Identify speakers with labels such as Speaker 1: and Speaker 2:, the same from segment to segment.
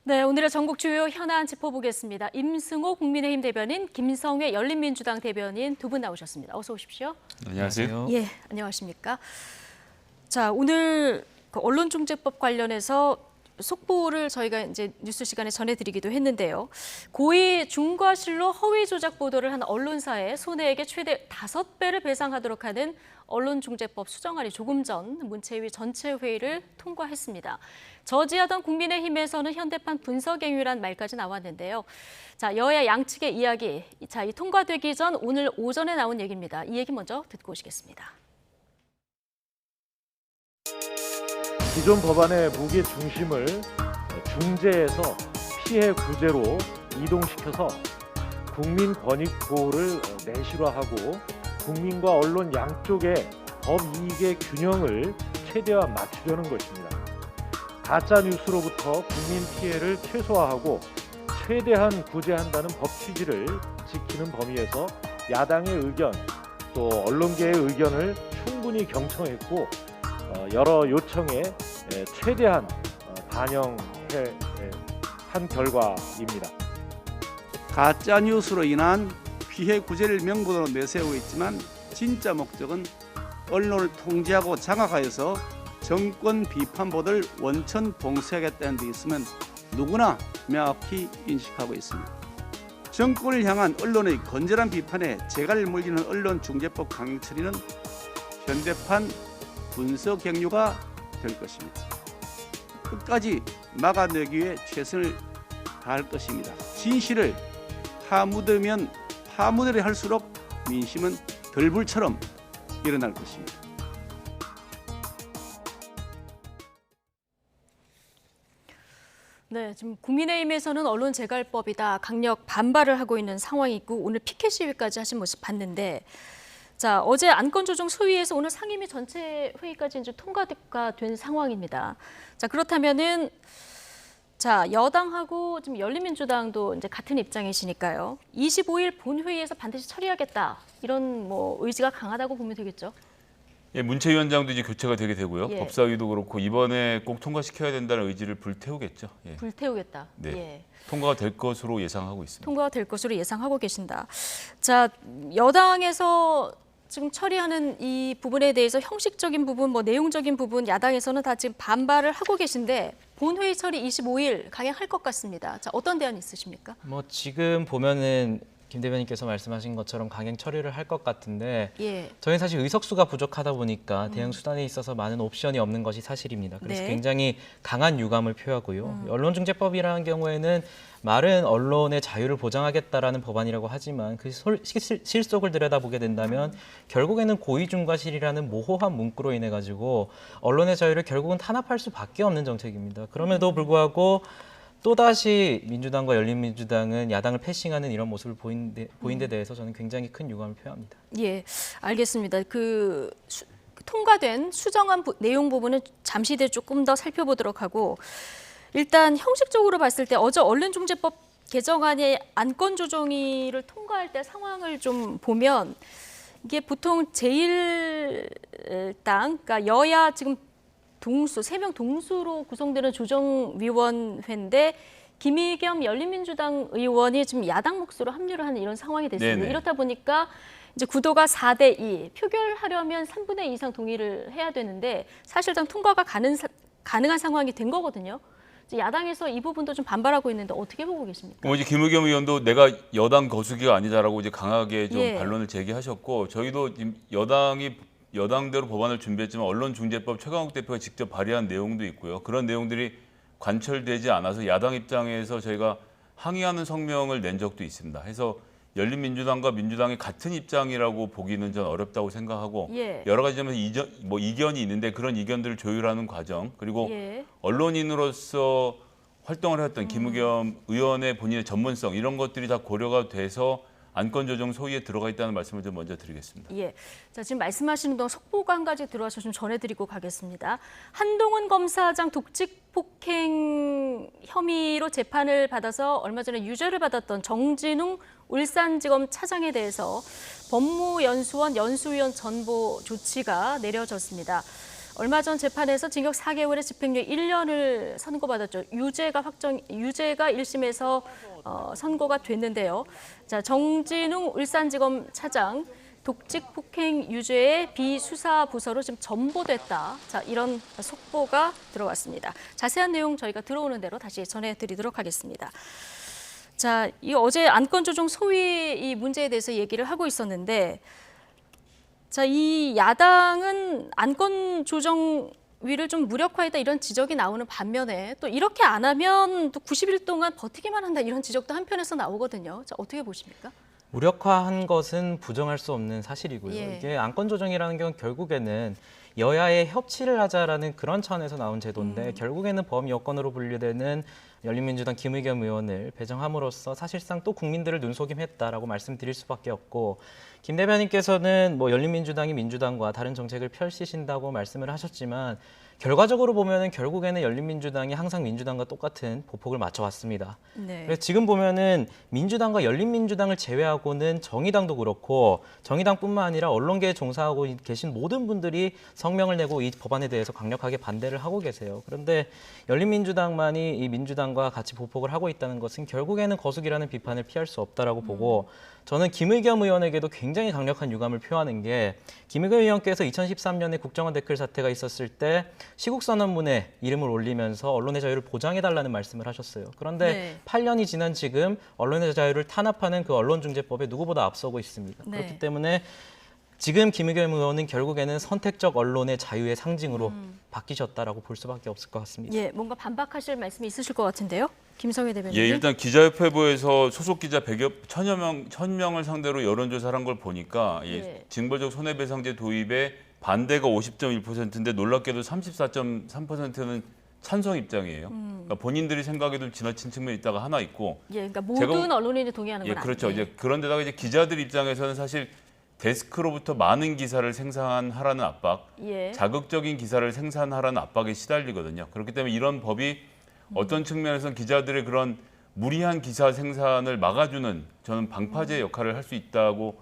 Speaker 1: 네, 오늘의 전국 주요 현안 짚어보겠습니다. 임승호 국민의힘 대변인, 김성회 열린민주당 대변인 두 분 나오셨습니다. 어서 오십시오.
Speaker 2: 안녕하세요.
Speaker 1: 예, 안녕하십니까. 자, 오늘 언론중재법 관련해서 속보를 저희가 이제 뉴스 시간에 전해드리기도 했는데요. 고의 중과실로 허위 조작 보도를 한 언론사에 손해액의 최대 5배를 배상하도록 하는 언론중재법 수정안이 조금 전 문체위 전체 회의를 통과했습니다. 저지하던 국민의힘에서는 현대판 분석행위란 말까지 나왔는데요. 자, 여야 양측의 이야기, 이 통과되기 전 오늘 오전에 나온 얘기입니다. 이 얘기 먼저 듣고 오시겠습니다.
Speaker 3: 기존 법안의 무게 중심을 중재에서 피해 구제로 이동시켜서 국민 권익 보호를 내실화하고 국민과 언론 양쪽의 법 이익의 균형을 최대한 맞추려는 것입니다. 가짜 뉴스로부터 국민 피해를 최소화하고 최대한 구제한다는 법 취지를 지키는 범위에서 야당의 의견 또 언론계의 의견을 충분히 경청했고 여러 요청에 최대한 반영한 결과입니다.
Speaker 4: 가짜 뉴스로 인한 피해 구제를 명분으로 내세우고 있지만 진짜 목적은 언론을 통제하고 장악하여서 정권 비판 보도를 원천 봉쇄하겠다는 데 있으면 누구나 명확히 인식하고 있습니다. 정권을 향한 언론의 건전한 비판에 재갈을 물리는 언론중재법 강행 처리는 현대판 분석 경유가 될 것입니다. 끝까지 막아내기 위해 최선을 다할 것입니다. 진실을 파묻으면 파묻으려 할수록 민심은 들불처럼 일어날 것입니다.
Speaker 1: 네, 지금 국민의힘에서는 언론 재갈법이다 강력 반발을 하고 있는 상황이고 오늘 피켓 시위까지 하신 모습 봤는데 자, 어제 안건조정 소위에서 오늘 상임위 전체 회의까지 이제 통과가 된 상황입니다. 자, 그렇다면은 자, 여당하고 지금 열린민주당도 이제 같은 입장이시니까요. 25일 본회의에서 반드시 처리하겠다. 이런 의지가 강하다고 보면 되겠죠.
Speaker 2: 예, 문체위원장도 이제 교체가 되게 되고요.
Speaker 1: 예.
Speaker 2: 법사위도 그렇고 이번에 꼭 통과시켜야 된다는 의지를 불태우겠죠. 예.
Speaker 1: 불태우겠다.
Speaker 2: 네.
Speaker 1: 예.
Speaker 2: 통과가 될 것으로 예상하고 있습니다.
Speaker 1: 통과가 될 것으로 예상하고 계신다. 자, 여당에서 지금 처리하는 이 부분에 대해서 형식적인 부분, 내용적인 부분 야당에서는 다 지금 반발을 하고 계신데 본회의 처리 25일 강행할 것 같습니다. 자, 어떤 대안 있으십니까?
Speaker 5: 지금 보면은 김 대변인께서 말씀하신 것처럼 강행 처리를 할 것 같은데
Speaker 1: 예.
Speaker 5: 저희는 사실 의석수가 부족하다 보니까 대응 수단에 있어서 많은 옵션이 없는 것이 사실입니다. 그래서
Speaker 1: 네.
Speaker 5: 굉장히 강한 유감을 표하고요. 언론중재법이라는 경우에는 말은 언론의 자유를 보장하겠다라는 법안이라고 하지만 그 실속을 들여다보게 된다면 결국에는 고의중과실이라는 모호한 문구로 인해 가지고 언론의 자유를 결국은 탄압할 수밖에 없는 정책입니다. 그럼에도 불구하고 또다시 민주당과 열린민주당은 야당을 패싱하는 이런 모습을 보인 데 대해서 저는 굉장히 큰 유감을 표합니다.
Speaker 1: 예, 알겠습니다. 통과된 수정안 내용 부분은 잠시 뒤에 조금 더 살펴보도록 하고 일단 형식적으로 봤을 때 어제 언론중재법 개정안의 안건 조정위를 통과할 때 상황을 좀 보면 이게 보통 제1당, 그러니까 여야 지금 동수, 3명 동수로 구성되는 조정위원회인데 김의겸 열린민주당 의원이 지금 야당 몫으로 합류를 하는 이런 상황이 됐습니다.
Speaker 2: 네네.
Speaker 1: 이렇다 보니까 이제 구도가 4대2, 표결하려면 3분의 2 이상 동의를 해야 되는데 사실상 통과가 가능한 상황이 된 거거든요. 야당에서 이 부분도 좀 반발하고 있는데 어떻게 보고 계십니까?
Speaker 2: 이제 김의겸 의원도 내가 여당 거수기가 아니다라고 이제 강하게 좀
Speaker 1: 예.
Speaker 2: 반론을 제기하셨고 저희도 지금 여당이 여당대로 법안을 준비했지만 언론중재법 최강욱 대표가 직접 발의한 내용도 있고요. 그런 내용들이 관철되지 않아서 야당 입장에서 저희가 항의하는 성명을 낸 적도 있습니다. 해서 열린민주당과 민주당이 같은 입장이라고 보기는 전 어렵다고 생각하고
Speaker 1: 예.
Speaker 2: 여러 가지 점에서 이견이 있는데 그런 이견들을 조율하는 과정 그리고
Speaker 1: 예.
Speaker 2: 언론인으로서 활동을 했던 김의겸 의원의 본인의 전문성 이런 것들이 다 고려가 돼서 안건 조정 소위에 들어가 있다는 말씀을 좀 먼저 드리겠습니다.
Speaker 1: 예. 자, 지금 말씀하시는 동안 속보가 한 가지 들어와서 좀 전해드리고 가겠습니다. 한동훈 검사장 독직 폭행 혐의로 재판을 받아서 얼마 전에 유죄를 받았던 정진웅 울산지검 차장에 대해서 법무연수원 연수위원 전보 조치가 내려졌습니다. 얼마 전 재판에서 징역 4개월에 집행유예 1년을 선고받았죠. 유죄가 1심에서 선고가 됐는데요. 자, 정진웅 울산지검 차장 독직 폭행 유죄의 비수사 부서로 지금 전보됐다. 자, 이런 속보가 들어왔습니다. 자세한 내용 저희가 들어오는 대로 다시 전해드리도록 하겠습니다. 자, 이 어제 안건 조정 소위 이 문제에 대해서 얘기를 하고 있었는데, 자, 이 야당은 안건 조정위를 좀 무력화했다 이런 지적이 나오는 반면에 또 이렇게 안 하면 또 90일 동안 버티기만 한다 이런 지적도 한편에서 나오거든요. 자, 어떻게 보십니까?
Speaker 5: 무력화한 것은 부정할 수 없는 사실이고요.
Speaker 1: 예.
Speaker 5: 이게 안건 조정이라는 경우는 결국에는 여야의 협치를 하자라는 그런 차원에서 나온 제도인데 결국에는 범 여건으로 분류되는 열린민주당 김의겸 의원을 배정함으로써 사실상 또 국민들을 눈속임했다라고 말씀드릴 수밖에 없고, 김 대변인께서는 뭐 열린민주당이 민주당과 다른 정책을 펼치신다고 말씀을 하셨지만 결과적으로 보면은 결국에는 열린민주당이 항상 민주당과 똑같은 보폭을 맞춰왔습니다.
Speaker 1: 네.
Speaker 5: 그래서 지금 보면은 민주당과 열린민주당을 제외하고는 정의당도 그렇고 정의당뿐만 아니라 언론계에 종사하고 계신 모든 분들이 성명을 내고 이 법안에 대해서 강력하게 반대를 하고 계세요. 그런데 열린민주당만이 이 민주당과 같이 보폭을 하고 있다는 것은 결국에는 거수기라는 비판을 피할 수 없다라고 보고, 저는 김의겸 의원에게도 굉장히 강력한 유감을 표하는 게, 김의겸 의원께서 2013년에 국정원 댓글 사태가 있었을 때 시국선언문에 이름을 올리면서 언론의 자유를 보장해달라는 말씀을 하셨어요. 그런데
Speaker 1: 네.
Speaker 5: 8년이 지난 지금 언론의 자유를 탄압하는 그 언론중재법에 누구보다 앞서고 있습니다.
Speaker 1: 네.
Speaker 5: 그렇기 때문에 지금 김의겸 의원은 결국에는 선택적 언론의 자유의 상징으로 바뀌셨다라고 볼 수밖에 없을 것 같습니다.
Speaker 1: 예, 뭔가 반박하실 말씀이 있으실 것 같은데요. 김성회 대변인.
Speaker 2: 예, 일단 기자협회부에서 소속 기자 1000명을 상대로 여론조사를 한 걸 보니까
Speaker 1: 예.
Speaker 2: 징벌적 손해배상제 도입에 반대가 50.1%인데 놀랍게도 34.3%는 찬성 입장이에요. 그러니까 본인들이 생각에도 지나친 측면이 있다가 하나 있고.
Speaker 1: 예, 그러니까 모든 언론인이 동의하는 건
Speaker 2: 그렇죠.
Speaker 1: 아니에요.
Speaker 2: 이제 그런데다가 이제 기자들 입장에서는 사실 데스크로부터 많은 기사를 생산하라는 압박,
Speaker 1: 예.
Speaker 2: 자극적인 기사를 생산하라는 압박에 시달리거든요. 그렇기 때문에 이런 법이 어떤 측면에서는 기자들의 그런 무리한 기사 생산을 막아주는 저는 방파제 역할을 할 수 있다고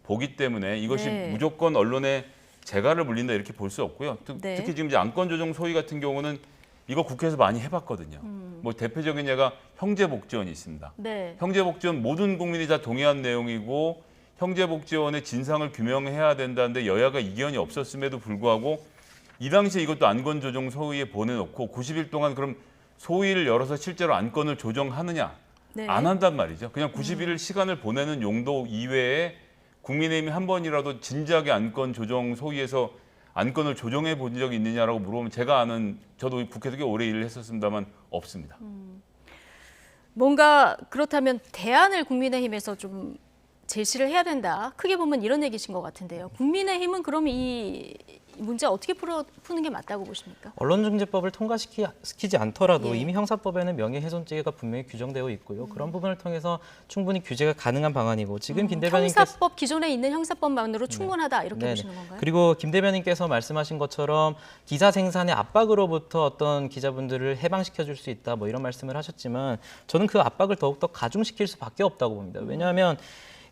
Speaker 2: 보기 때문에 이것이
Speaker 1: 네.
Speaker 2: 무조건 언론의 재갈을 물린다 이렇게 볼 수 없고요.
Speaker 1: 네.
Speaker 2: 특히 지금 이제 안건 조정 소위 같은 경우는 이거 국회에서 많이 해봤거든요. 뭐 대표적인 예가 형제복지원이 있습니다.
Speaker 1: 네.
Speaker 2: 형제복지원 모든 국민이 다 동의한 내용이고 형제복지원의 진상을 규명해야 된다는데 여야가 이견이 없었음에도 불구하고 이 당시에 이것도 안건 조정 소위에 보내놓고 90일 동안 그럼 소위를 열어서 실제로 안건을 조정하느냐?
Speaker 1: 네.
Speaker 2: 안 한단 말이죠. 그냥 90일 시간을 보내는 용도 이외에 국민의힘이 한 번이라도 진지하게 안건 조정 소위에서 안건을 조정해 본 적이 있느냐라고 물어보면 제가 아는, 저도 국회에서 꽤 오래 일을 했었습니다만 없습니다.
Speaker 1: 뭔가 그렇다면 대안을 국민의힘에서 좀 제시를 해야 된다. 크게 보면 이런 얘기신 것 같은데요. 국민의힘은 그럼 이 문제 어떻게 푸는 게 맞다고 보십니까?
Speaker 5: 언론중재법을 통과시키지 않더라도
Speaker 1: 예.
Speaker 5: 이미 형사법에는 명예훼손죄가 분명히 규정되어 있고요. 그런 부분을 통해서 충분히 규제가 가능한 방안이고, 지금 김 대변인께서
Speaker 1: 형사법 기존에 있는 형사법만으로 충분하다 이렇게
Speaker 5: 네네.
Speaker 1: 보시는 건가요?
Speaker 5: 그리고 김 대변인께서 말씀하신 것처럼 기사 생산의 압박으로부터 어떤 기자분들을 해방시켜 줄 수 있다 뭐 이런 말씀을 하셨지만 저는 그 압박을 더욱더 가중시킬 수밖에 없다고 봅니다. 왜냐하면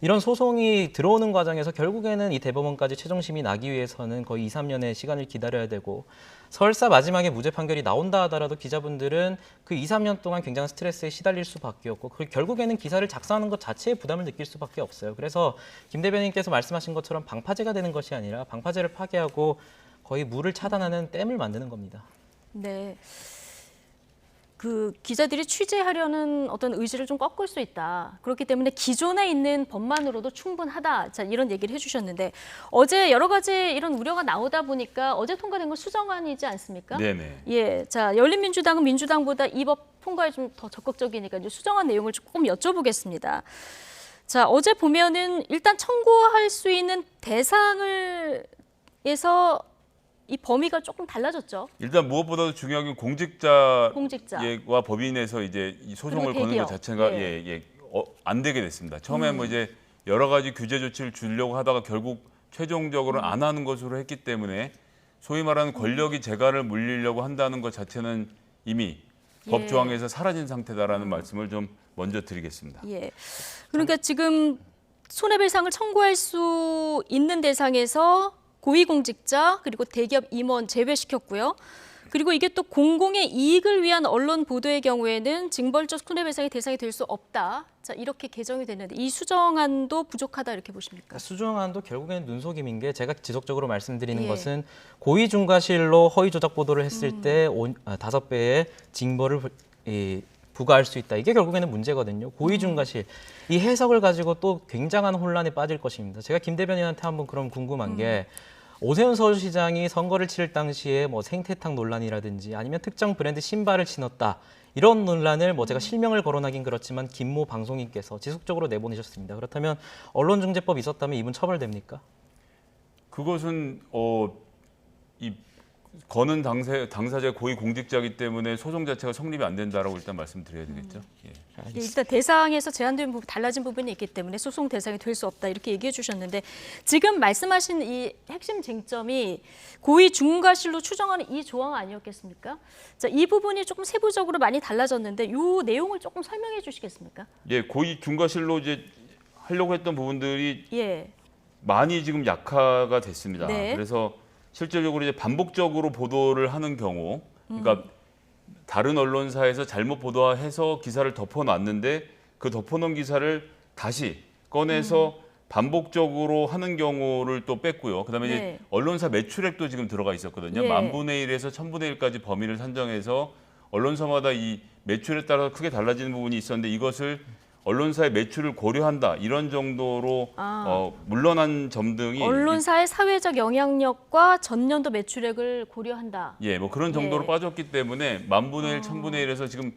Speaker 5: 이런 소송이 들어오는 과정에서 결국에는 이 대법원까지 최종심이 나기 위해서는 거의 2, 3년의 시간을 기다려야 되고, 설사 마지막에 무죄 판결이 나온다 하더라도 기자분들은 그 2, 3년 동안 굉장한 스트레스에 시달릴 수밖에 없고, 결국에는 기사를 작성하는 것 자체에 부담을 느낄 수밖에 없어요. 그래서 김 대변인께서 말씀하신 것처럼 방파제가 되는 것이 아니라 방파제를 파괴하고 거의 물을 차단하는 댐을 만드는 겁니다.
Speaker 1: 네. 그 기자들이 취재하려는 어떤 의지를 좀 꺾을 수 있다. 그렇기 때문에 기존에 있는 법만으로도 충분하다. 자, 이런 얘기를 해주셨는데 어제 여러 가지 이런 우려가 나오다 보니까 어제 통과된 건 수정안이지 않습니까?
Speaker 2: 네네.
Speaker 1: 예, 자, 열린민주당은 민주당보다 이 법 통과에 좀 더 적극적이니까 이제 수정안 내용을 조금 여쭤보겠습니다. 자, 어제 보면은 일단 청구할 수 있는 대상을 에서 이 범위가 조금 달라졌죠.
Speaker 2: 일단 무엇보다도 중요한 게 공직자와
Speaker 1: 공직자.
Speaker 2: 법인에서 이제 이 소송을
Speaker 1: 그리고
Speaker 2: 거는 것
Speaker 1: 대기업.
Speaker 2: 자체가
Speaker 1: 예.
Speaker 2: 안 되게 됐습니다. 처음에 뭐 이제 여러 가지 규제 조치를 주려고 하다가 결국 최종적으로 안 하는 것으로 했기 때문에 소위 말하는 권력이 재갈을 물리려고 한다는 것 자체는 이미 법 조항에서 사라진 상태다라는 말씀을 좀 먼저 드리겠습니다.
Speaker 1: 예. 그러니까 지금 손해배상을 청구할 수 있는 대상에서 고위공직자 그리고 대기업 임원 제외시켰고요. 그리고 이게 또 공공의 이익을 위한 언론 보도의 경우에는 징벌적 손해배상의 대상이 될 수 없다. 자, 이렇게 개정이 됐는데 이 수정안도 부족하다 이렇게 보십니까?
Speaker 5: 수정안도 결국에는 눈속임인 게 제가 지속적으로 말씀드리는
Speaker 1: 예.
Speaker 5: 것은 고의 중과실로 허위 조작 보도를 했을 때 5배의 징벌을 부과할 수 있다. 이게 결국에는 문제거든요. 고의 중과실. 이 해석을 가지고 또 굉장한 혼란에 빠질 것입니다. 제가 김 대변인한테 한번 그럼 궁금한 게 오세훈 서울시장이 선거를 치를 당시에 뭐 생태탕 논란이라든지 아니면 특정 브랜드 신발을 신었다. 이런 논란을 뭐 제가 실명을 거론하긴 그렇지만 김모 방송인께서 지속적으로 내보내셨습니다. 그렇다면 언론중재법이 있었다면 이분 처벌됩니까?
Speaker 2: 그것은 이 거는 당사자 고위 공직자이기 때문에 소송 자체가 성립이 안 된다라고 일단 말씀드려야 되겠죠. 예.
Speaker 1: 일단 대상에서 제한된 부분, 달라진 부분이 있기 때문에 소송 대상이 될 수 없다 이렇게 얘기해 주셨는데 지금 말씀하신 이 핵심 쟁점이 고의 중과실로 추정하는 이 조항 아니었겠습니까? 자, 이 부분이 조금 세부적으로 많이 달라졌는데 이 내용을 조금 설명해 주시겠습니까?
Speaker 2: 예, 고의 중과실로 이제 하려고 했던 부분들이
Speaker 1: 예,
Speaker 2: 많이 지금 약화가 됐습니다.
Speaker 1: 네.
Speaker 2: 그래서 실질적으로 이제 반복적으로 보도를 하는 경우, 그러니까 다른 언론사에서 잘못 보도해서 기사를 덮어놨는데 그 덮어놓은 기사를 다시 꺼내서 반복적으로 하는 경우를 또 뺐고요. 그다음에
Speaker 1: 네.
Speaker 2: 이제 언론사 매출액도 지금 들어가 있었거든요.
Speaker 1: 예.
Speaker 2: 10,000분의 1에서 1000분의 1까지 범위를 산정해서 언론사마다 이 매출에 따라서 크게 달라지는 부분이 있었는데 이것을 언론사의 매출을 고려한다 이런 정도로 물러난 점 등이
Speaker 1: 언론사의 사회적 영향력과 전년도 매출액을 고려한다.
Speaker 2: 예, 뭐 그런 정도로
Speaker 1: 예.
Speaker 2: 빠졌기 때문에 10,000분의 1, 1000분의 1에서 지금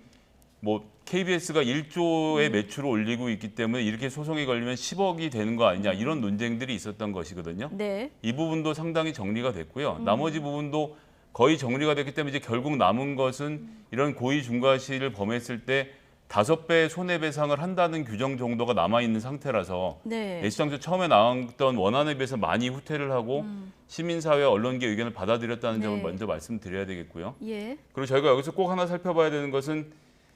Speaker 2: 뭐 KBS가 1조의 매출을 올리고 있기 때문에 이렇게 소송이 걸리면 10억이 되는 거 아니냐 이런 논쟁들이 있었던 것이거든요.
Speaker 1: 네.
Speaker 2: 이 부분도 상당히 정리가 됐고요. 나머지 부분도 거의 정리가 됐기 때문에 이제 결국 남은 것은 이런 고의 중과실을 범했을 때 5배 손해배상을 한다는 규정 정도가 남아있는 상태라서
Speaker 1: 네.
Speaker 2: 내시장에서 처음에 나왔던 원안에 비해서 많이 후퇴를 하고 시민사회 언론계 의견을 받아들였다는 점을
Speaker 1: 네.
Speaker 2: 먼저 말씀드려야 되겠고요.
Speaker 1: 예.
Speaker 2: 그리고 저희가 여기서 꼭 하나 살펴봐야 되는 것은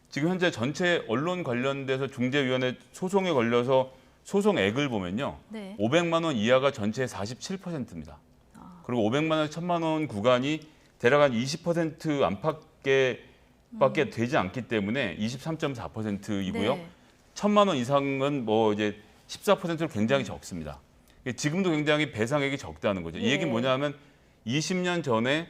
Speaker 2: 지금 현재 전체 언론 관련돼서 중재위원회 소송에 걸려서 소송액을 보면요.
Speaker 1: 네.
Speaker 2: 500만 원 이하가 전체의 47%입니다. 그리고 500만 원, 1000만 원 구간이 대략 한 20% 안팎밖에 되지 않기 때문에 23.4%이고요.
Speaker 1: 네.
Speaker 2: 1000만 원 이상은 뭐 이제 14%로 굉장히 적습니다. 지금도 굉장히 배상액이 적다는 거죠. 이
Speaker 1: 예.
Speaker 2: 얘기는 뭐냐면 20년 전에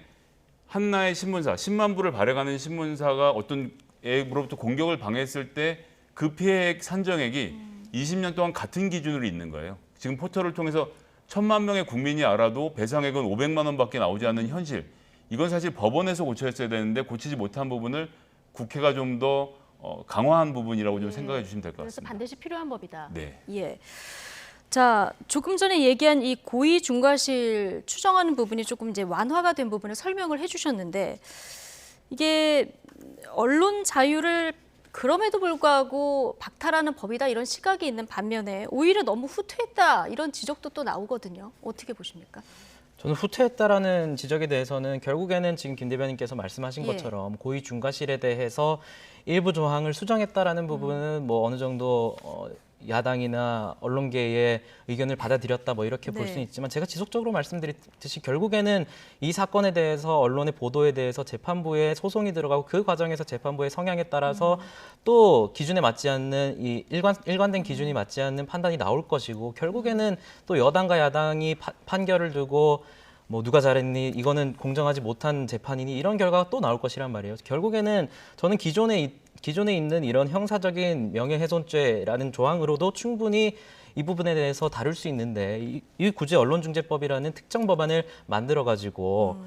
Speaker 2: 한나의 신문사, 10만 부를 발행하는 신문사가 어떤 앱으로부터 공격을 당했을 때 그 피해액 산정액이 20년 동안 같은 기준으로 있는 거예요. 지금 포털을 통해서 1000만 명의 국민이 알아도 배상액은 500만 원밖에 나오지 않는 현실. 이건 사실 법원에서 고쳐야 되는데 고치지 못한 부분을 국회가 좀 더 강화한 부분이라고 좀 생각해 주시면 될 것
Speaker 1: 그래서
Speaker 2: 같습니다.
Speaker 1: 반드시 필요한 법이다.
Speaker 2: 네.
Speaker 1: 예. 자, 조금 전에 얘기한 이 고의 중과실 추정하는 부분이 조금 이제 완화가 된 부분을 설명을 해주셨는데 이게 언론 자유를 그럼에도 불구하고 박탈하는 법이다 이런 시각이 있는 반면에 오히려 너무 후퇴했다 이런 지적도 또 나오거든요. 어떻게 보십니까?
Speaker 5: 저는 후퇴했다라는 지적에 대해서는 결국에는 지금 김 대변인께서 말씀하신
Speaker 1: 예.
Speaker 5: 것처럼 고의 중과실에 대해서 일부 조항을 수정했다라는 부분은 뭐 어느 정도 야당이나 언론계의 의견을 받아들였다 뭐 이렇게 볼
Speaker 1: 네.
Speaker 5: 수는 있지만 제가 지속적으로 말씀드렸듯이 결국에는 이 사건에 대해서 언론의 보도에 대해서 재판부에 소송이 들어가고 그 과정에서 재판부의 성향에 따라서 또 기준에 맞지 않는 이 일관된 기준이 맞지 않는 판단이 나올 것이고 결국에는 또 여당과 야당이 판결을 두고 뭐 누가 잘했니 이거는 공정하지 못한 재판이니 이런 결과가 또 나올 것이란 말이에요. 결국에는 저는 기존에 있는 이런 형사적인 명예훼손죄라는 조항으로도 충분히 이 부분에 대해서 다룰 수 있는데 이 굳이 언론중재법이라는 특정 법안을 만들어 가지고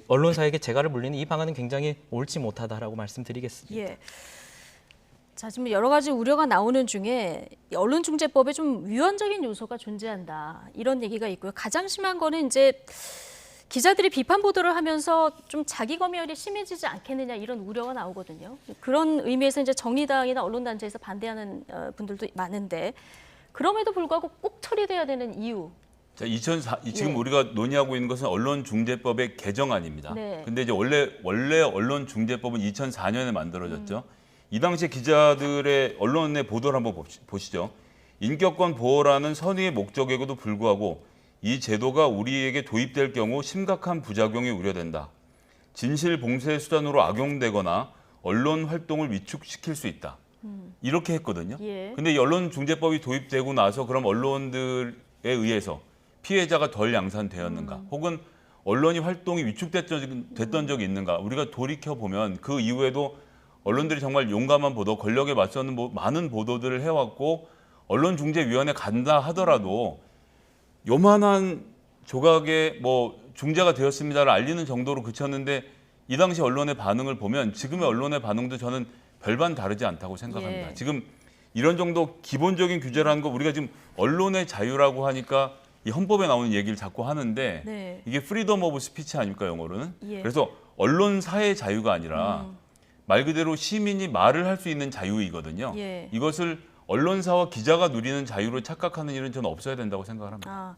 Speaker 5: 언론사에게 재갈을 물리는 이 방안은 굉장히 옳지 못하다라고 말씀드리겠습니다.
Speaker 1: 예. 자, 지금 여러 가지 우려가 나오는 중에 이 언론중재법에 좀 위헌적인 요소가 존재한다 이런 얘기가 있고요. 가장 심한 거는 이제 기자들이 비판 보도를 하면서 좀 자기 검열이 심해지지 않겠느냐 이런 우려가 나오거든요. 그런 의미에서 이제 정의당이나 언론단체에서 반대하는 분들도 많은데 그럼에도 불구하고 꼭 처리돼야 되는 이유.
Speaker 2: 자, 지금
Speaker 1: 예.
Speaker 2: 우리가 논의하고 있는 것은 언론중재법의 개정안입니다.
Speaker 1: 네.
Speaker 2: 근데 이제 원래 언론중재법은 2004년에 만들어졌죠. 이 당시 기자들의 언론의 보도를 한번 보시죠. 인격권 보호라는 선의의 목적에도 불구하고 이 제도가 우리에게 도입될 경우 심각한 부작용이 우려된다. 진실 봉쇄 수단으로 악용되거나 언론 활동을 위축시킬 수 있다. 이렇게 했거든요.
Speaker 1: 예.
Speaker 2: 근데 이 언론중재법이 도입되고 나서 그럼 언론들에 의해서 피해자가 덜 양산되었는가? 혹은 언론이 활동이 위축됐던 적이 있는가? 우리가 돌이켜보면 그 이후에도 언론들이 정말 용감한 보도, 권력에 맞서는 많은 보도들을 해왔고 언론중재위원회 간다 하더라도 요만한 조각의 중재가 되었습니다를 알리는 정도로 그쳤는데 이 당시 언론의 반응을 보면 지금의 언론의 반응도 저는 별반 다르지 않다고 생각합니다.
Speaker 1: 예.
Speaker 2: 지금 이런 정도 기본적인 규제라는 거 우리가 지금 언론의 자유라고 하니까 이 헌법에 나오는 얘기를 자꾸 하는데
Speaker 1: 네.
Speaker 2: 이게 프리덤 오브 스피치 아닙니까 영어로는?
Speaker 1: 예.
Speaker 2: 그래서 언론사의 자유가 아니라 말 그대로 시민이 말을 할 수 있는 자유이거든요.
Speaker 1: 예.
Speaker 2: 이것을 언론사와 기자가 누리는 자유로 착각하는 일은 저는 없어야 된다고 생각을 합니다.
Speaker 1: 아,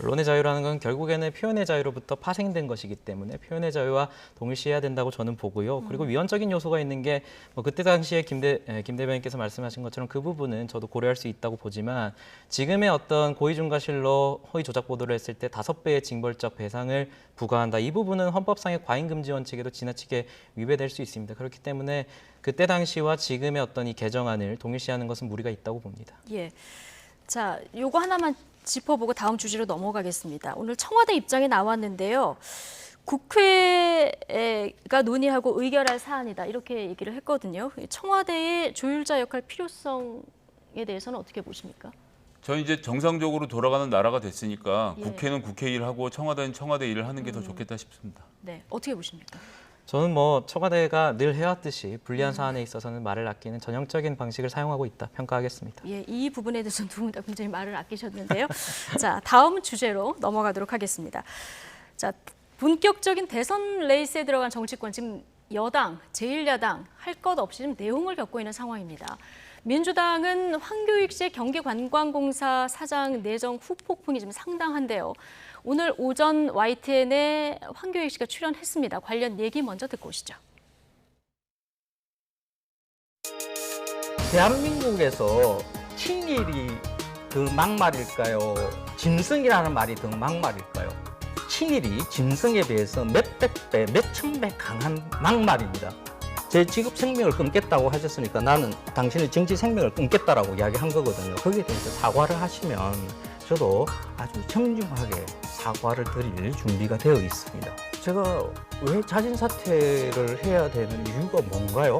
Speaker 5: 언론의 자유라는 건 결국에는 표현의 자유로부터 파생된 것이기 때문에 표현의 자유와 동일시해야 된다고 저는 보고요. 그리고 위헌적인 요소가 있는 게 그때 당시에 김 대변인께서 말씀하신 것처럼 그 부분은 저도 고려할 수 있다고 보지만 지금의 어떤 고의중과실로 허위 조작 보도를 했을 때 5배의 징벌적 배상을 부과한다. 이 부분은 헌법상의 과잉금지 원칙에도 지나치게 위배될 수 있습니다. 그렇기 때문에 그때 당시와 지금의 어떤 이 개정안을 동일시하는 것은 무리가 있다고 봅니다.
Speaker 1: 예. 자, 요거 하나만 짚어보고 다음 주제로 넘어가겠습니다. 오늘 청와대 입장이 나왔는데요. 국회가 논의하고 의결할 사안이다 이렇게 얘기를 했거든요. 청와대의 조율자 역할 필요성에 대해서는 어떻게 보십니까?
Speaker 2: 저는 이제 정상적으로 돌아가는 나라가 됐으니까
Speaker 1: 예.
Speaker 2: 국회는 국회 일하고 청와대는 청와대 일을 하는 게 더 좋겠다 싶습니다.
Speaker 1: 네, 어떻게 보십니까?
Speaker 5: 저는 청와대가 늘 해왔듯이 불리한 사안에 있어서는 말을 아끼는 전형적인 방식을 사용하고 있다 평가하겠습니다.
Speaker 1: 예, 이 부분에 대해서는 두 분 다 굉장히 말을 아끼셨는데요. 자, 다음 주제로 넘어가도록 하겠습니다. 자, 본격적인 대선 레이스에 들어간 정치권 지금 여당, 제1야당 할 것 없이 지금 내홍을 겪고 있는 상황입니다. 민주당은 황교익 씨의 경기관광공사 사장 내정 후폭풍이 좀 상당한데요. 오늘 오전 YTN에 황교익 씨가 출연했습니다. 관련 얘기 먼저 듣고 오시죠.
Speaker 6: 대한민국에서 친일이 더 막말일까요? 짐승이라는 말이 더 막말일까요? 친일이 짐승에 비해서 몇백 배, 몇천 배 강한 막말입니다. 제 직업 생명을 끊겠다고 하셨으니까 나는 당신의 정치 생명을 끊겠다라고 이야기한 거거든요. 거기에 대해서 사과를 하시면 저도 아주 정중하게 사과를 드릴 준비가 되어 있습니다. 제가 왜 자진 사퇴를 해야 되는 이유가 뭔가요?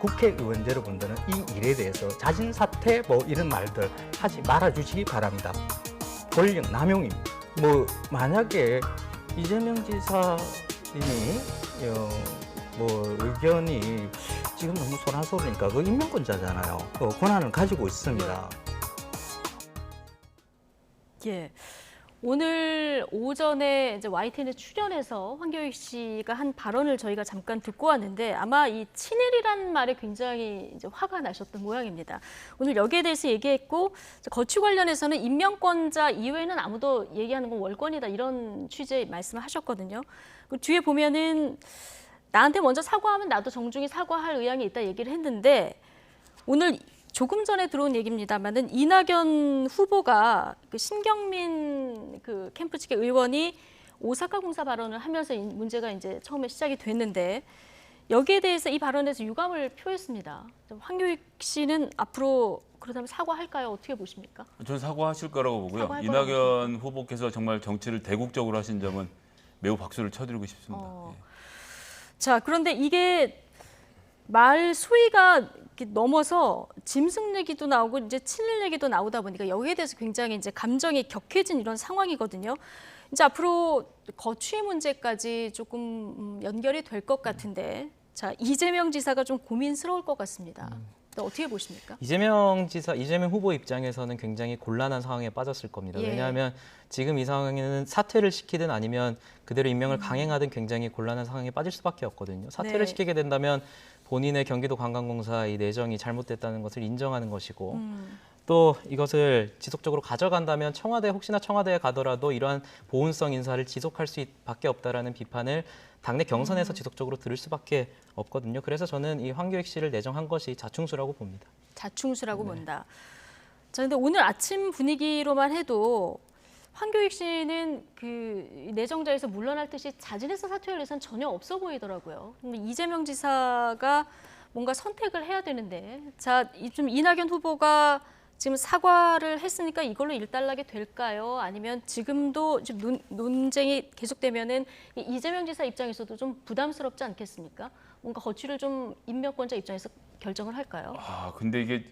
Speaker 6: 국회의원 여러분들은 이 일에 대해서 자진 사퇴 이런 말들 하지 말아 주시기 바랍니다. 권력 남용입니다. 만약에 이재명 지사님이 의견이 지금 너무 소란스러우니까 그 임명권자잖아요. 그 권한을 가지고 있습니다.
Speaker 1: 예. 오늘 오전에 이제 YTN에 출연해서 황교익 씨가 한 발언을 저희가 잠깐 듣고 왔는데 아마 이 친일이라는 말에 굉장히 이제 화가 나셨던 모양입니다. 오늘 여기에 대해서 얘기했고 거취 관련해서는 임명권자 이외에는 아무도 얘기하는 건 월권이다 이런 취지의 말씀을 하셨거든요. 그 뒤에 보면은 나한테 먼저 사과하면 나도 정중히 사과할 의향이 있다 얘기를 했는데 오늘 조금 전에 들어온 얘기입니다만은 이낙연 후보가 그 신경민 그 캠프 측의 의원이 오사카 공사 발언을 하면서 이 문제가 이제 처음에 시작이 됐는데 여기에 대해서 이 발언에서 유감을 표했습니다. 황교익 씨는 앞으로 그렇다면 사과할까요? 어떻게 보십니까?
Speaker 2: 저는 사과하실 거라고 보고요.
Speaker 1: 사과할
Speaker 2: 이낙연
Speaker 1: 거라고
Speaker 2: 후보께서 정말 정치를 대국적으로 하신 점은 매우 박수를 쳐드리고 싶습니다. 예.
Speaker 1: 자, 그런데 이게 말 수위가 이렇게 넘어서 짐승 얘기도 나오고 이제 친일 얘기도 나오다 보니까 여기에 대해서 굉장히 이제 감정이 격해진 이런 상황이거든요. 이제 앞으로 거취 문제까지 조금 연결이 될 것 같은데, 자, 이재명 지사가 좀 고민스러울 것 같습니다. 어떻게 보십니까?
Speaker 5: 이재명 후보 입장에서는 굉장히 곤란한 상황에 빠졌을 겁니다.
Speaker 1: 예.
Speaker 5: 왜냐하면 지금 이 상황에는 사퇴를 시키든 아니면 그대로 임명을 강행하든 굉장히 곤란한 상황에 빠질 수밖에 없거든요. 사퇴를
Speaker 1: 네.
Speaker 5: 시키게 된다면 본인의 경기도 관광공사 이 내정이 잘못됐다는 것을 인정하는 것이고 또 이것을 지속적으로 가져간다면 혹시나 청와대에 가더라도 이러한 보훈성 인사를 지속할 수밖에 없다라는 비판을 당내 경선에서 지속적으로 들을 수밖에 없거든요. 그래서 저는 이 황교익 씨를 내정한 것이 자충수라고 봅니다.
Speaker 1: 자충수라고 본다. 자, 근데 오늘 아침 분위기로만 해도 황교익 씨는 그 내정자에서 물러날 듯이 자진해서 사퇴할 의사는 전혀 없어 보이더라고요. 근데 이재명 지사가 뭔가 선택을 해야 되는데, 자, 좀 이낙연 후보가 지금 사과를 했으니까 이걸로 일단락이 될까요? 아니면 지금도 지금 논쟁이 계속되면은 이재명 지사 입장에서도 좀 부담스럽지 않겠습니까? 뭔가 거취를 좀 임명권자 입장에서 결정을 할까요?
Speaker 2: 근데 이게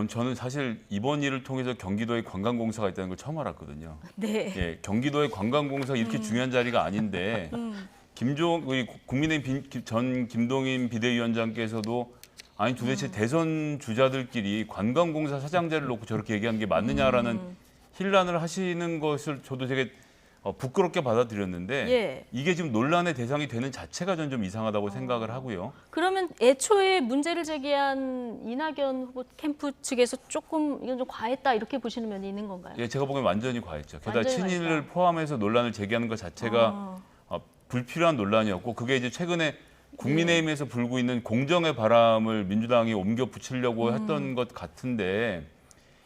Speaker 2: 저는 사실 이번 일을 통해서 경기도에 관광공사가 있다는 걸 처음 알았거든요.
Speaker 1: 네.
Speaker 2: 예, 경기도의 관광공사가 이렇게 중요한 자리가 아닌데 우리 국민의힘 전 김동인 비대위원장께서도 아니 도대체 대선 주자들끼리 관광공사 사장 자리를 놓고 저렇게 얘기하는 게 맞느냐라는 hir난을 하시는 것을 저도 되게 부끄럽게 받아들였는데
Speaker 1: 예.
Speaker 2: 이게 지금 논란의 대상이 되는 자체가 전 좀 이상하다고 생각을 하고요.
Speaker 1: 그러면 애초에 문제를 제기한 이낙연 후보 캠프 측에서 조금 이건 좀 과했다 이렇게 보시는 면이 있는 건가요?
Speaker 2: 예, 제가 보기엔 완전히 과했죠. 게다가
Speaker 1: 완전히
Speaker 2: 친일을
Speaker 1: 과했다.
Speaker 2: 포함해서 논란을 제기하는 것 자체가 불필요한 논란이었고 그게 이제 최근에 국민의힘에서 불고 있는 공정의 바람을 민주당이 옮겨 붙이려고 했던 것 같은데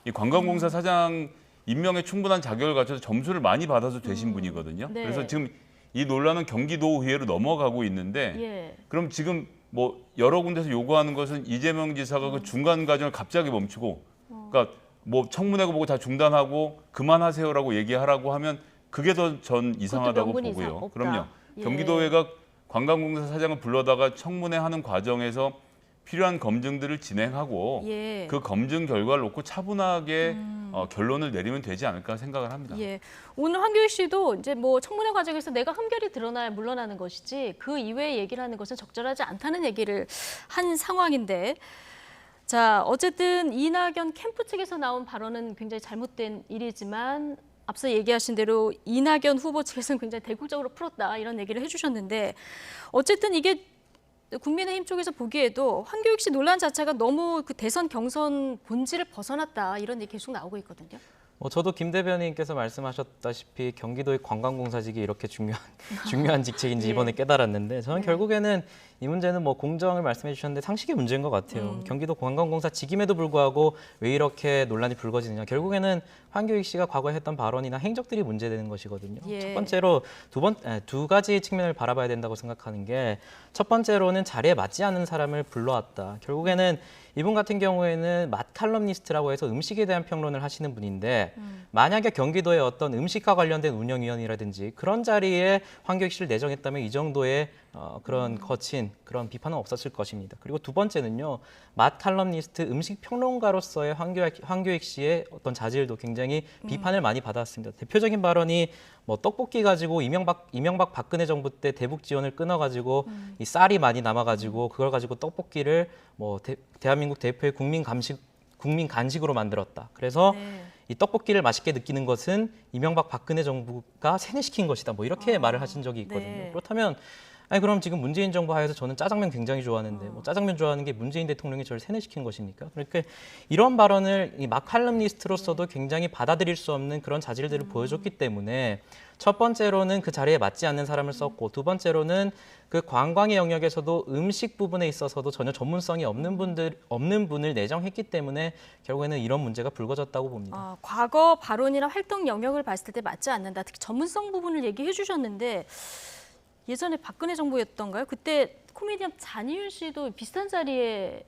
Speaker 2: 이 관광공사 사장 임명에 충분한 자격을 갖춰서 점수를 많이 받아서 되신 분이거든요.
Speaker 1: 네.
Speaker 2: 그래서 지금 이 논란은 경기도의회로 넘어가고 있는데
Speaker 1: 예.
Speaker 2: 그럼 지금 뭐 여러 군데서 요구하는 것은 이재명 지사가 그 중간 과정을 갑자기 멈추고 그러니까 뭐 청문회고 보고 다 중단하고 그만하세요라고 얘기하라고 하면 그게 더 전 이상하다고
Speaker 1: 명분이
Speaker 2: 보고요.
Speaker 1: 없다.
Speaker 2: 그럼요.
Speaker 1: 예.
Speaker 2: 경기도의회가 관광공사 사장을 불러다가 청문회 하는 과정에서 필요한 검증들을 진행하고
Speaker 1: 예.
Speaker 2: 그 검증 결과를 놓고 차분하게 결론을 내리면 되지 않을까 생각을 합니다.
Speaker 1: 예. 오늘 황교익 씨도 이제 뭐 청문회 과정에서 내가 흠결이 드러나야 물러나는 것이지 그 이외의 얘기를 하는 것은 적절하지 않다는 얘기를 한 상황인데, 자, 어쨌든 이낙연 캠프 측에서 나온 발언은 굉장히 잘못된 일이지만 앞서 얘기하신 대로 이낙연 후보 측에서는 굉장히 대국적으로 풀었다 이런 얘기를 해주셨는데, 어쨌든 이게 국민의힘 쪽에서 보기에도 황교익 씨 논란 자체가 너무 그 대선 경선 본질을 벗어났다 이런 얘기 계속 나오고 있거든요.
Speaker 5: 저도 김 대변인께서 말씀하셨다시피 경기도의 관광공사직이 이렇게 중요한 직책인지
Speaker 1: 예.
Speaker 5: 이번에 깨달았는데 저는 결국에는 이 문제는 뭐 공정을 말씀해 주셨는데 상식의 문제인 것 같아요. 경기도 관광공사 직임에도 불구하고 왜 이렇게 논란이 불거지느냐. 결국에는 황교익 씨가 과거에 했던 발언이나 행적들이 문제되는 것이거든요.
Speaker 1: 예.
Speaker 5: 첫 번째로 두 가지 측면을 바라봐야 된다고 생각하는 게 첫 번째로는 자리에 맞지 않는 사람을 불러왔다. 결국에는 이분 같은 경우에는 맛 칼럼니스트라고 해서 음식에 대한 평론을 하시는 분인데 만약에 경기도에 어떤 음식과 관련된 운영위원이라든지 그런 자리에 황교익 씨를 내정했다면 이 정도의 그런 거친 그런 비판은 없었을 것입니다. 그리고 두 번째는요. 맛 칼럼니스트 음식 평론가로서의 황교익 씨의 어떤 자질도 굉장히 비판을 많이 받았습니다. 대표적인 발언이 뭐 떡볶이 가지고 이명박 박근혜 정부 때 대북 지원을 끊어가지고 이 쌀이 많이 남아가지고 그걸 가지고 떡볶이를 뭐 대한민국 대표의 국민 간식으로 만들었다. 그래서
Speaker 1: 네.
Speaker 5: 이 떡볶이를 맛있게 느끼는 것은 이명박 박근혜 정부가 세뇌시킨 것이다. 뭐 이렇게 말을 하신 적이 있거든요.
Speaker 1: 네.
Speaker 5: 그렇다면 그럼 지금 문재인 정부 하에서 저는 짜장면 굉장히 좋아하는데 뭐 짜장면 좋아하는 게 문재인 대통령이 저를 세뇌시킨 것입니까? 그러니까 이런 발언을 이 막 칼럼니스트로서도 굉장히 받아들일 수 없는 그런 자질들을 보여줬기 때문에 첫 번째로는 그 자리에 맞지 않는 사람을 썼고 두 번째로는 그 관광의 영역에서도 음식 부분에 있어서도 전혀 전문성이 없는 분을 내정했기 때문에 결국에는 이런 문제가 불거졌다고 봅니다.
Speaker 1: 과거 발언이나 활동 영역을 봤을 때 맞지 않는다. 특히 전문성 부분을 얘기해 주셨는데 예전에 박근혜 정부였던가요? 그때 코미디언 잔이윤 씨도 비슷한 자리에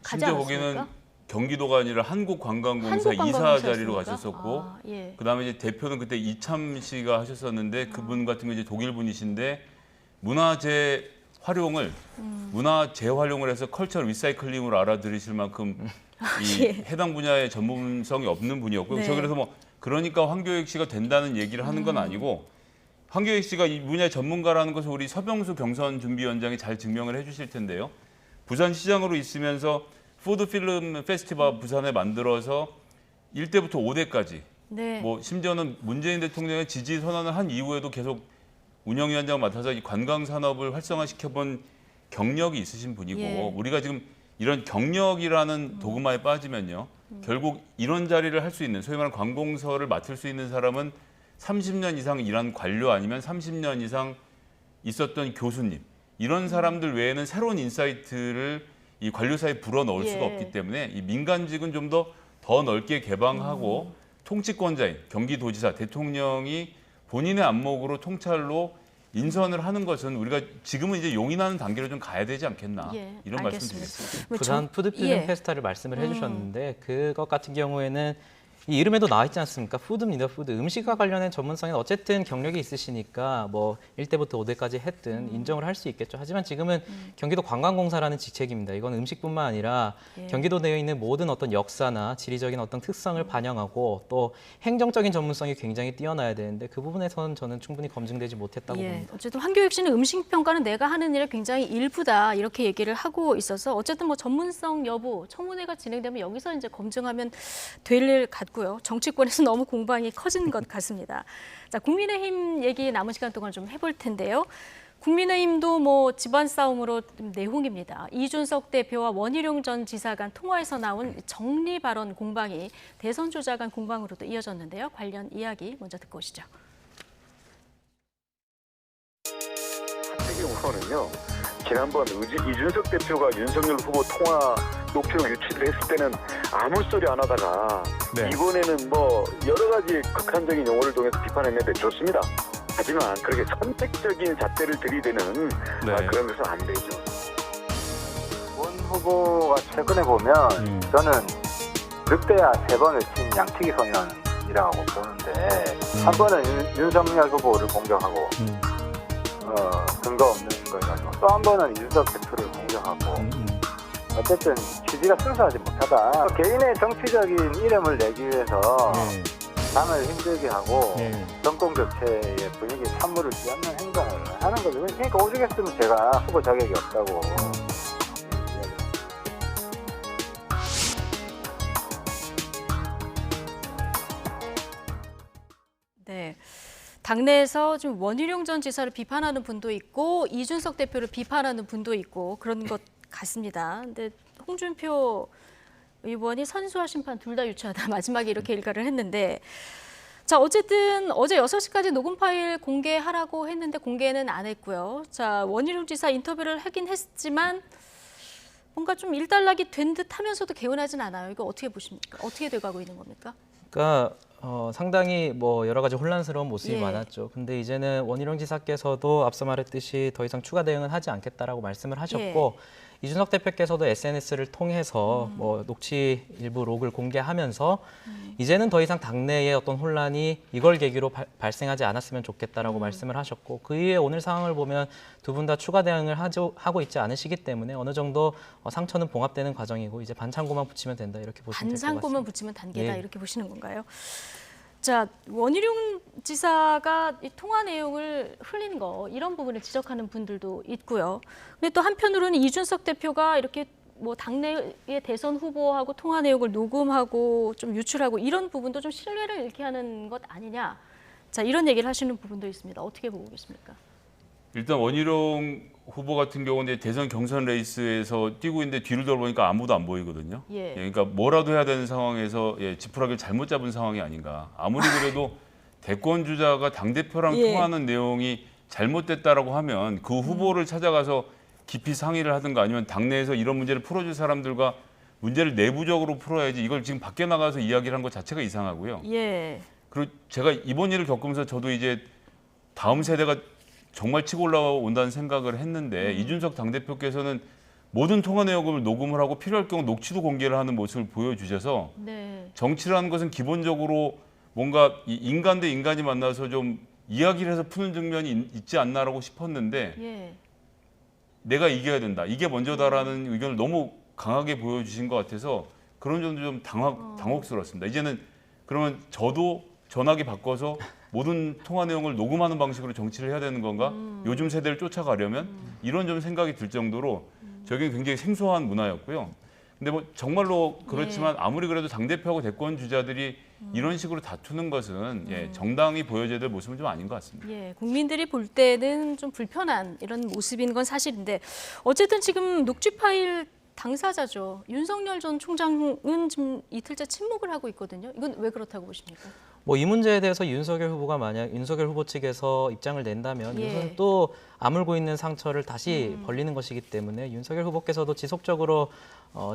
Speaker 1: 가지
Speaker 2: 심지어
Speaker 1: 않았습니까?
Speaker 2: 거기는 경기도가 아니라 한국관광공사 이사
Speaker 1: 한국관광공사였습니까?
Speaker 2: 자리로 가셨었고
Speaker 1: 예.
Speaker 2: 그다음에 이제 대표는 그때 이참 씨가 하셨었는데 그분 같은 거 이제 독일 분이신데 문화재 활용을 문화 재활용을 해서 컬처 리사이클링으로 알아들으실 만큼 이 해당 분야에 전문성이 없는 분이었고요.
Speaker 1: 네.
Speaker 2: 저 그래서 뭐 그러니까 황교익 씨가 된다는 얘기를 하는 건 아니고 황교익 씨가 이 분야의 전문가라는 것을 우리 서병수 경선 준비위원장이 잘 증명을 해주실 텐데요. 부산시장으로 있으면서 푸드필름 페스티벌 부산에 만들어서 1대부터 5대까지
Speaker 1: 네.
Speaker 2: 뭐 심지어는 문재인 대통령의 지지 선언을 한 이후에도 계속 운영위원장을 맡아서 이 관광 산업을 활성화시켜본 경력이 있으신 분이고
Speaker 1: 예.
Speaker 2: 우리가 지금 이런 경력이라는 도구마에 빠지면요. 결국 이런 자리를 할 수 있는 소위 말하는 관공서를 맡을 수 있는 사람은 30년 이상 일한 관료 아니면 30년 이상 있었던 교수님 이런 사람들 외에는 새로운 인사이트를 이 관료사에 불어넣을 수가
Speaker 1: 예.
Speaker 2: 없기 때문에 이 민간직은 좀 더 넓게 개방하고 통치권자인 경기도지사, 대통령이 본인의 안목으로 통찰로 인선을 하는 것은 우리가 지금은 이제 용인하는 단계로 좀 가야 되지 않겠나 이런 말씀드리겠습니다.
Speaker 5: 부산 푸드필름
Speaker 1: 예.
Speaker 5: 페스타를 말씀을 해주셨는데 그것 같은 경우에는 이 이름에도 나와 있지 않습니까? 푸드입니다. 푸드. 음식과 관련된 전문성은 어쨌든 경력이 있으시니까 뭐 1대부터 5대까지 했든 인정을 할 수 있겠죠. 하지만 지금은 경기도 관광공사라는 직책입니다. 이건 음식뿐만 아니라
Speaker 1: 예.
Speaker 5: 경기도 내에 있는 모든 어떤 역사나 지리적인 어떤 특성을 반영하고 또 행정적인 전문성이 굉장히 뛰어나야 되는데 그 부분에서는 저는 충분히 검증되지 못했다고
Speaker 1: 예,
Speaker 5: 봅니다.
Speaker 1: 어쨌든 황교익 씨는 음식 평가는 내가 하는 일의 굉장히 일부다 이렇게 얘기를 하고 있어서 어쨌든 뭐 전문성 여부 청문회가 진행되면 여기서 이제 검증하면 될 일 같고요. 정치권에서 너무 공방이 커진 것 같습니다. 자, 국민의힘 얘기 남은 시간 동안 좀 해볼 텐데요. 국민의힘도 뭐 집안 싸움으로 내홍입니다. 이준석 대표와 원희룡 전 지사 간 통화에서 나온 정리 발언 공방이 대선 주자 간 공방으로도 이어졌는데요. 관련 이야기 먼저 듣고 오시죠.
Speaker 7: 하태경 후보는요, 지난번 이준석 대표가 윤석열 후보 통화 녹취록 유출을 했을 때는 아무 소리 안 하다가 이번에는 뭐 여러 가지 극한적인 용어를 통해서 비판했는데 좋습니다. 하지만 그렇게 선택적인 잣대를 들이대는 그런 것은 안 되죠.
Speaker 8: 원 후보가 최근에 보면 저는 늑대야 3번을 친 양치기 소년이라고 보는데 한 번은 윤석열 후보를 공격하고 근거 없는 걸 가지고 또 한 번은 이준석 대표를 공격하고 어쨌든 취지가 순수하지 못하다. 개인의 정치적인 이름을 내기 위해서 당을 힘들게 하고 정권 교체의 분위기에 찬물을 끼얹는 행동을 하는 거죠. 그러니까 오죽했으면 제가 후보 자격이 없다고.
Speaker 1: 네. 당내에서 좀 원희룡 전 지사를 비판하는 분도 있고 이준석 대표를 비판하는 분도 있고 그런 것 같습니다. 근데 홍준표 의원이 선수와 심판 둘 다 유치하다 마지막에 이렇게 일가를 했는데 자 어쨌든 어제 6시까지 녹음 파일 공개하라고 했는데 공개는 안 했고요. 자 원희룡 지사 인터뷰를 하긴 했지만 뭔가 좀 일단락이 된 듯 하면서도 개운하진 않아요. 이거 어떻게 보십니까? 어떻게 돼가고 있는 겁니까?
Speaker 5: 그러니까 상당히 뭐 여러 가지 혼란스러운 모습이
Speaker 1: 예.
Speaker 5: 많았죠. 근데 이제는 원희룡 지사께서도 앞서 말했듯이 더 이상 추가 대응은 하지 않겠다라고 말씀을 하셨고 이준석 대표께서도 SNS를 통해서 뭐 녹취 일부 록을 공개하면서 이제는 더 이상 당내의 어떤 혼란이 이걸 계기로 발생하지 않았으면 좋겠다라고 말씀을 하셨고 그 이후에 오늘 상황을 보면 두 분 다 추가 대응을 하고 있지 않으시기 때문에 어느 정도 상처는 봉합되는 과정이고 이제 반창고만 붙이면 된다 이렇게 보시면 될 것 같습니다.
Speaker 1: 반창고만 붙이면 단계다
Speaker 5: 예.
Speaker 1: 이렇게 보시는 건가요? 자 원희룡 지사가 이 통화 내용을 흘린 거 이런 부분을 지적하는 분들도 있고요. 근데 또 한편으로는 이준석 대표가 이렇게 뭐 당내의 대선 후보하고 통화 내용을 녹음하고 좀 유출하고 이런 부분도 좀 신뢰를 잃게 하는 것 아니냐. 자 이런 얘기를 하시는 부분도 있습니다. 어떻게 보고 계십니까?
Speaker 2: 일단 원희룡 후보 같은 경우는 대선 경선 레이스에서 뛰고 있는데 뒤를 돌아보니까 아무도 안 보이거든요.
Speaker 1: 예.
Speaker 2: 그러니까 뭐라도 해야 되는 상황에서 지푸라기를 잘못 잡은 상황이 아닌가. 아무리 그래도 대권 주자가 당대표랑
Speaker 1: 예.
Speaker 2: 통화하는 내용이 잘못됐다라고 하면 그 후보를 찾아가서 깊이 상의를 하든가 아니면 당내에서 이런 문제를 풀어줄 사람들과 문제를 내부적으로 풀어야지 이걸 지금 밖에 나가서 이야기를 한 것 자체가 이상하고요.
Speaker 1: 예.
Speaker 2: 그리고 제가 이번 일을 겪으면서 저도 이제 다음 세대가 정말 치고 올라온다는 생각을 했는데 이준석 당대표께서는 모든 통화 내용을 녹음을 하고 필요할 경우 녹취도 공개를 하는 모습을 보여주셔서
Speaker 1: 네.
Speaker 2: 정치라는 것은 기본적으로 뭔가 인간 대 인간이 만나서 좀 이야기를 해서 푸는 측면이 있지 않나라고 싶었는데
Speaker 1: 예.
Speaker 2: 내가 이겨야 된다. 이게 먼저다라는 의견을 너무 강하게 보여주신 것 같아서 그런 점도 좀 당혹스러웠습니다. 이제는 그러면 저도 전화기 바꿔서 모든 통화 내용을 녹음하는 방식으로 정치를 해야 되는 건가? 요즘 세대를 쫓아가려면 이런 좀 생각이 들 정도로 저에게는 굉장히 생소한 문화였고요. 근데 뭐 정말로 그렇지만 아무리 그래도 당대표하고 대권 주자들이 이런 식으로 다투는 것은 정당이 보여줘야 될 모습은 좀 아닌 것 같습니다.
Speaker 1: 예, 국민들이 볼 때는 좀 불편한 이런 모습인 건 사실인데 어쨌든 지금 녹취 파일 당사자죠. 윤석열 전 총장은 지금 이틀째 침묵을 하고 있거든요. 이건 왜 그렇다고 보십니까?
Speaker 5: 뭐 이 문제에 대해서 윤석열 후보가 만약 윤석열 후보 측에서 입장을 낸다면
Speaker 1: 예.
Speaker 5: 이것은 또 아물고 있는 상처를 다시 벌리는 것이기 때문에 윤석열 후보께서도 지속적으로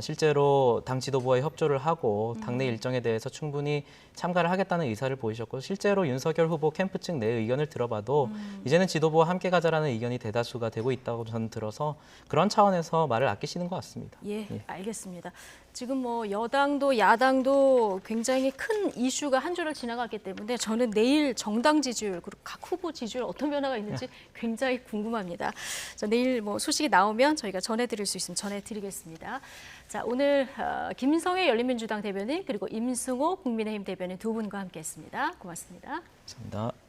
Speaker 5: 실제로 당 지도부와 협조를 하고 당내 일정에 대해서 충분히 참가를 하겠다는 의사를 보이셨고 실제로 윤석열 후보 캠프 측 내 의견을 들어봐도 이제는 지도부와 함께 가자라는 의견이 대다수가 되고 있다고 저는 들어서 그런 차원에서 말을 아끼시는 것 같습니다.
Speaker 1: 예, 알겠습니다. 지금 뭐 여당도 야당도 굉장히 큰 이슈가 한 주를 지나갔기 때문에 저는 내일 정당 지지율 그리고 각 후보 지지율 어떤 변화가 있는지 굉장히 궁금합니다. 자, 내일 뭐 소식이 나오면 저희가 전해드릴 수 있으면 전해드리겠습니다. 자, 오늘 김성애 열린민주당 대변인 그리고 임승호 국민의힘 대변인 두 분과 함께했습니다. 고맙습니다.
Speaker 5: 감사합니다.